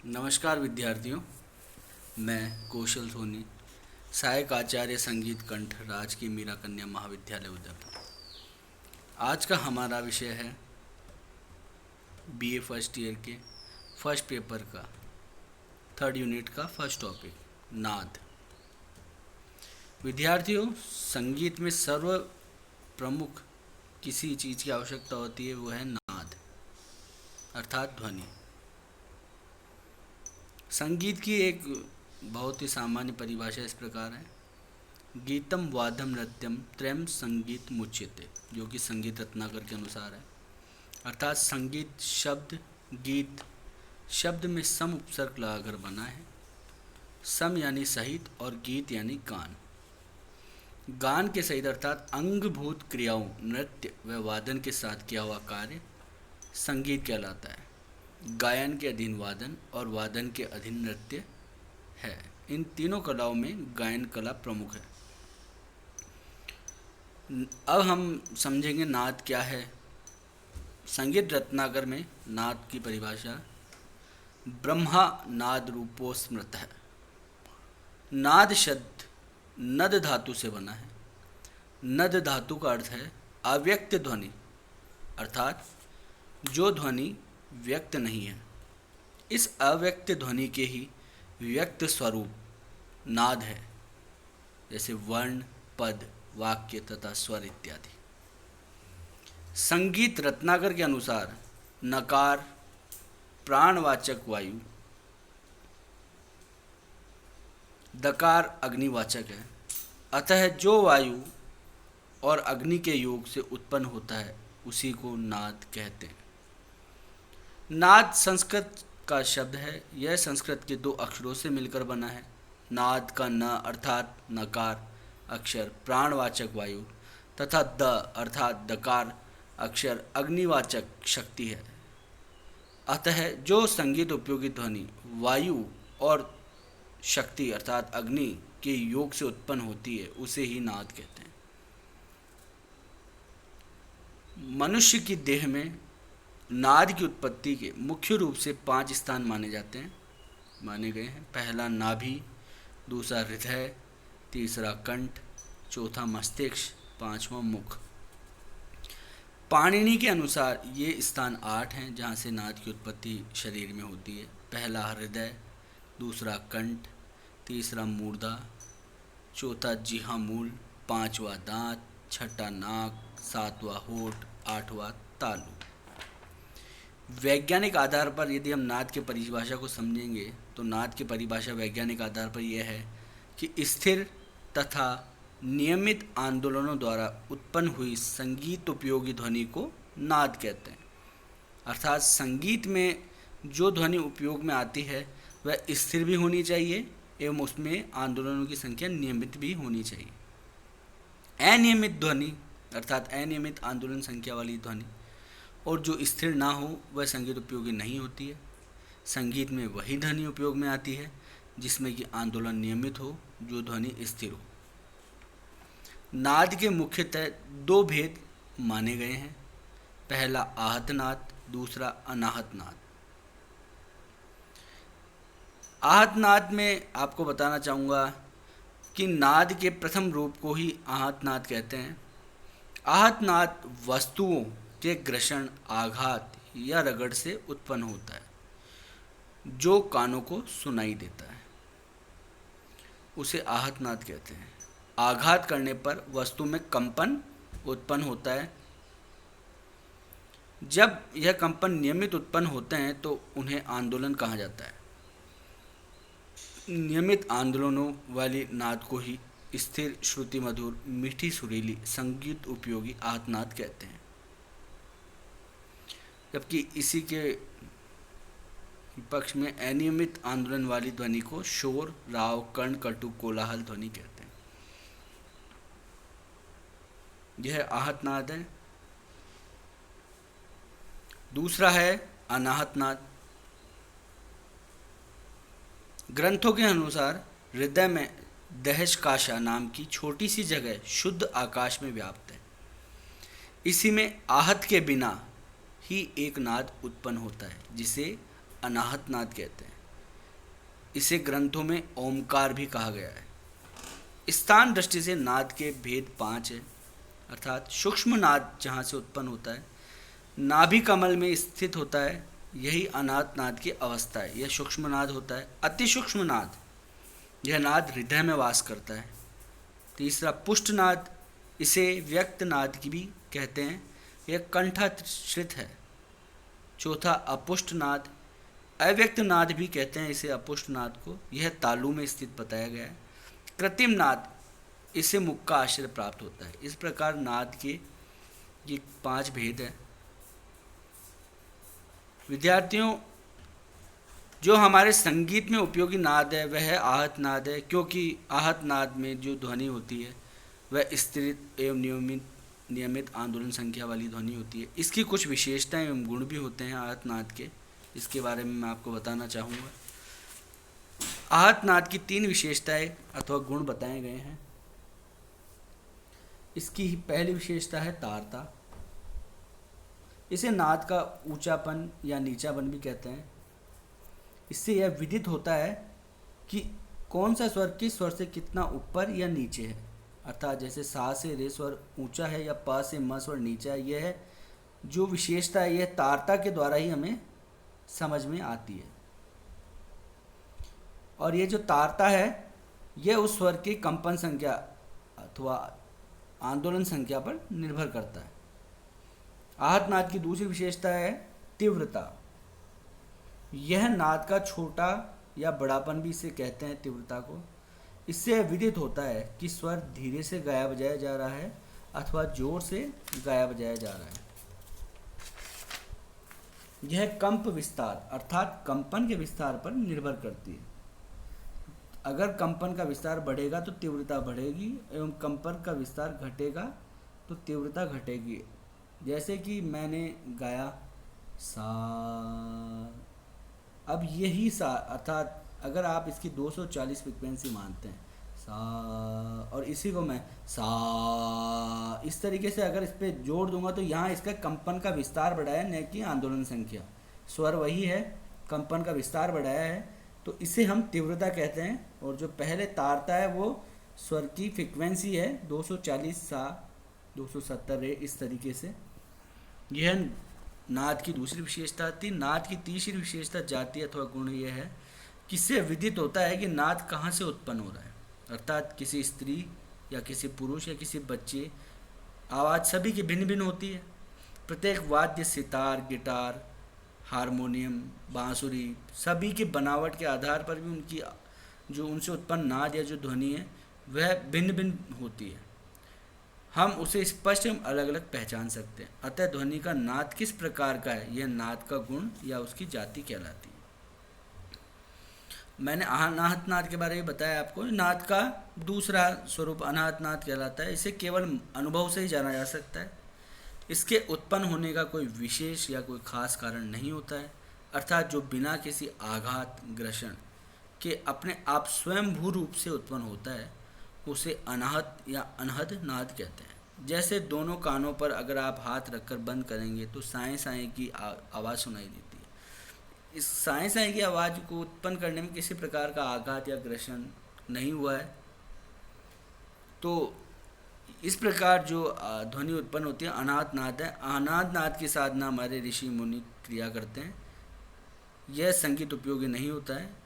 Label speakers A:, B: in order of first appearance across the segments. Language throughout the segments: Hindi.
A: नमस्कार विद्यार्थियों, मैं कौशल सोनी, सहायक आचार्य संगीत कंठ राजकीय मीरा कन्या महाविद्यालय उदयपुर। आज का हमारा विषय है बीए फर्स्ट ईयर के फर्स्ट पेपर का थर्ड यूनिट का फर्स्ट टॉपिक नाद। विद्यार्थियों, संगीत में सर्व प्रमुख किसी चीज़ की आवश्यकता होती है, वो है नाद अर्थात ध्वनि। संगीत की एक बहुत ही सामान्य परिभाषा इस प्रकार है: गीतम वाद्यम नृत्यम त्रयम संगीत मुच्यते, जो कि संगीत रत्नाकर के अनुसार है। अर्थात संगीत शब्द गीत शब्द में सम उपसर्ग लगाकर बना है। सम यानी सहित और गीत यानी गान। गान के सहित अर्थात अंगभूत क्रियाओं नृत्य व वादन के साथ किया हुआ कार्य संगीत कहलाता है। गायन के अधीन वादन और वादन के अधीन नृत्य है। इन तीनों कलाओं में गायन कला प्रमुख है। अब हम समझेंगे नाद क्या है। संगीत रत्नाकर में नाद की परिभाषा: ब्रह्मा नाद रूपो स्मृत है। नाद शब्द नद धातु से बना है। नद धातु का अर्थ है अव्यक्त ध्वनि, अर्थात जो ध्वनि व्यक्त नहीं है। इस अव्यक्त ध्वनि के ही व्यक्त स्वरूप नाद है, जैसे वर्ण, पद, वाक्य तथा स्वर इत्यादि। संगीत रत्नाकर के अनुसार नकार प्राणवाचक वायु, दकार अग्निवाचक है। अतः जो वायु और अग्नि के योग से उत्पन्न होता है उसी को नाद कहते हैं। नाद संस्कृत का शब्द है। यह संस्कृत के दो अक्षरों से मिलकर बना है। नाद का न अर्थात नकार अक्षर प्राणवाचक वायु तथा द अर्थात दकार अक्षर अग्निवाचक शक्ति है। अतः जो संगीत उपयोगी ध्वनि वायु और शक्ति अर्थात अग्नि के योग से उत्पन्न होती है उसे ही नाद कहते हैं। मनुष्य की देह में नाद की उत्पत्ति के मुख्य रूप से 5 स्थान माने गए हैं। पहला नाभि, दूसरा हृदय, तीसरा कंठ, चौथा मस्तिष्क, पांचवा मुख। पाणिनि के अनुसार ये स्थान 8 हैं जहाँ से नाद की उत्पत्ति शरीर में होती है। पहला हृदय, दूसरा कंठ, तीसरा मूर्धा, चौथा जिह्वामूल, पांचवा दांत, छठा नाक, सातवां होठ, आठवां तालु। वैज्ञानिक आधार पर यदि हम नाद की परिभाषा को समझेंगे तो नाद की परिभाषा वैज्ञानिक आधार पर यह है कि स्थिर तथा नियमित आंदोलनों द्वारा उत्पन्न हुई संगीत उपयोगी ध्वनि को नाद कहते हैं। अर्थात संगीत में जो ध्वनि उपयोग में आती है वह स्थिर भी होनी चाहिए एवं उसमें आंदोलनों की संख्या नियमित भी होनी चाहिए। अनियमित ध्वनि अर्थात अनियमित आंदोलन संख्या वाली ध्वनि और जो स्थिर ना हो वह संगीत उपयोगी नहीं होती है। संगीत में वही ध्वनि उपयोग में आती है जिसमें कि आंदोलन नियमित हो, जो ध्वनि स्थिर हो। नाद के मुख्यतः 2 भेद माने गए हैं। पहला आहत नाद, दूसरा अनाहत नाद। आहत नाद में आपको बताना चाहूँगा कि नाद के प्रथम रूप को ही आहत नाद कहते हैं। आहत नाद वस्तुओं के घर्षण, आघात या रगड़ से उत्पन्न होता है जो कानों को सुनाई देता है, उसे आहत नाद कहते हैं। आघात करने पर वस्तु में कंपन उत्पन्न होता है। जब यह कंपन नियमित उत्पन्न होते हैं तो उन्हें आंदोलन कहा जाता है। नियमित आंदोलनों वाली नाद को ही स्थिर, श्रुति मधुर, मीठी सुरीली संगीत उपयोगी आहत नाद कहते हैं। जबकि इसी के पक्ष में अनियमित आंदोलन वाली ध्वनि को शोर, राव, कर्ण, कटु, कोलाहल ध्वनि कहते हैं। यह आहत नाद है। दूसरा है अनाहत नाद। ग्रंथों के अनुसार हृदय में दहशकाशा नाम की छोटी सी जगह शुद्ध आकाश में व्याप्त है। इसी में आहत के बिना ही एक नाद उत्पन्न होता है जिसे अनाहत नाद कहते हैं। इसे ग्रंथों में ओमकार भी कहा गया है। स्थान दृष्टि से नाद के भेद 5 है, अर्थात सूक्ष्म नाद जहाँ से उत्पन्न होता है, नाभि कमल में स्थित होता है, यही अनाहत नाद की अवस्था है, यह सूक्ष्म नाद होता है। अति सूक्ष्म नाद, यह नाद हृदय में वास करता है। तीसरा पुष्ट नाद, इसे व्यक्त नाद की भी कहते हैं, यह कंठाश्रित है। चौथा अपुष्ट नाद, अव्यक्त नाद भी कहते हैं इसे अपुष्ट नाद को, यह तालु में स्थित बताया गया है। कृत्रिम नाद, इसे मुख का आश्रय प्राप्त होता है। इस प्रकार नाद के ये 5 भेद हैं। विद्यार्थियों, जो हमारे संगीत में उपयोगी नाद है वह है आहत नाद है, क्योंकि आहत नाद में जो ध्वनि होती है वह स्थिर एवं नियमित आंदोलन संख्या वाली ध्वनि होती है। इसकी कुछ विशेषताएं एवं गुण भी होते हैं आहत नाद के, इसके बारे में मैं आपको बताना चाहूँगा। आहत नाद की 3 विशेषताएं अथवा गुण बताए गए हैं। इसकी पहली विशेषता है तारता। इसे नाद का ऊंचापन या नीचापन भी कहते हैं। इससे यह विदित होता है कि कौन सा स्वर किस स्वर से कितना ऊपर या नीचे है, अर्थात जैसे सा से रे स्वर ऊंचा है या प से म स्वर नीचा है। यह जो विशेषता है यह तारता के द्वारा ही हमें समझ में आती है। और ये जो तारता है यह उस स्वर की कंपन संख्या अथवा आंदोलन संख्या पर निर्भर करता है। आहत नाद की दूसरी विशेषता है तीव्रता। यह नाद का छोटा या बड़ापन भी इसे कहते हैं तीव्रता को। इससे विदित होता है कि स्वर धीरे से गाया बजाया जा रहा है अथवा जोर से गाया बजाया जा रहा है। यह कंप विस्तार अर्थात कंपन के विस्तार पर निर्भर करती है। अगर कंपन का विस्तार बढ़ेगा तो तीव्रता बढ़ेगी एवं कंपन का विस्तार घटेगा तो तीव्रता घटेगी। जैसे कि मैंने गाया सा, अब यही सा अर्थात अगर आप इसकी 240 फ्रिक्वेंसी मानते हैं सा, और इसी को मैं सा इस तरीके से अगर इस पर जोड़ दूंगा तो यहाँ इसका कंपन का विस्तार बढ़ाया न कि आंदोलन संख्या। स्वर वही है, कंपन का विस्तार बढ़ाया है, तो इसे हम तीव्रता कहते हैं। और जो पहले तारता है वो स्वर की फ्रिक्वेंसी है 240 सा 270 रे, इस तरीके से। यह नाद की दूसरी विशेषता थी। नाद की तीसरी विशेषता जाति अथवा गुण यह है कि इससे विदित होता है कि नाद कहाँ से उत्पन्न हो रहा है, अर्थात किसी स्त्री या किसी पुरुष या किसी बच्चे। आवाज़ सभी की भिन्न भिन्न होती है। प्रत्येक वाद्य सितार, गिटार, हारमोनियम, बांसुरी सभी की बनावट के आधार पर भी उनकी जो उनसे उत्पन्न नाद या जो ध्वनि है वह भिन्न भिन्न होती है। हम उसे स्पष्ट एवं अलग अलग पहचान सकते हैं। अतः ध्वनि का नाद किस प्रकार का है यह नाद का गुण या उसकी जाति कहलाती है। मैंने अनाहत नाद के बारे में बताया आपको। नाद का दूसरा स्वरूप अनाहत नाद कहलाता है। इसे केवल अनुभव से ही जाना जा सकता है। इसके उत्पन्न होने का कोई विशेष या कोई खास कारण नहीं होता है, अर्थात जो बिना किसी आघात ग्रसन के अपने आप स्वयंभू रूप से उत्पन्न होता है उसे अनाहत या अनहद नाद कहते हैं। जैसे दोनों कानों पर अगर आप हाथ रखकर बंद करेंगे तो साएं साएं की आवाज़ सुनाई देती है। इस साएं साएं की आवाज़ को उत्पन्न करने में किसी प्रकार का आघात या ग्रसन नहीं हुआ है। तो इस प्रकार जो ध्वनि उत्पन्न होती है अनाहत नाद है। अनाहत नाद की साधना हमारे ऋषि मुनि क्रिया करते हैं। यह संगीत उपयोगी नहीं होता है।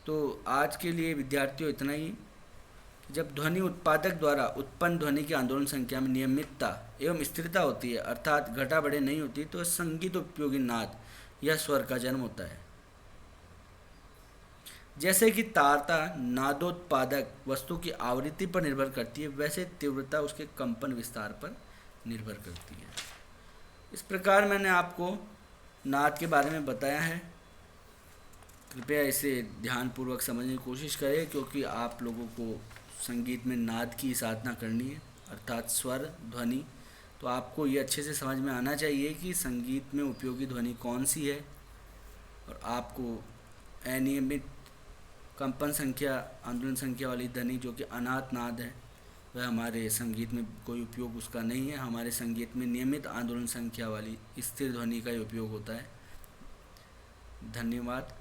A: तो आज के लिए विद्यार्थियों इतना ही। जब ध्वनि उत्पादक द्वारा उत्पन्न ध्वनि की आंदोलन संख्या में नियमितता एवं स्थिरता होती है, अर्थात घटा बढ़े नहीं होती, तो संगीत उपयोगी नाद या स्वर का जन्म होता है। जैसे कि तारता नादोत्पादक वस्तु की आवृत्ति पर निर्भर करती है, वैसे तीव्रता उसके कंपन विस्तार पर निर्भर करती है। इस प्रकार मैंने आपको नाद के बारे में बताया है। कृपया इसे ध्यानपूर्वक समझने की कोशिश करें, क्योंकि आप लोगों को संगीत में नाद की साधना करनी है, अर्थात स्वर ध्वनि। तो आपको ये अच्छे से समझ में आना चाहिए कि संगीत में उपयोगी ध्वनि कौन सी है, और आपको अनियमित कंपन संख्या आंदोलन संख्या वाली ध्वनि जो कि अनाहत नाद है वह हमारे संगीत में कोई उपयोग उसका नहीं है। हमारे संगीत में नियमित आंदोलन संख्या वाली स्थिर ध्वनि का ही उपयोग होता है। धन्यवाद।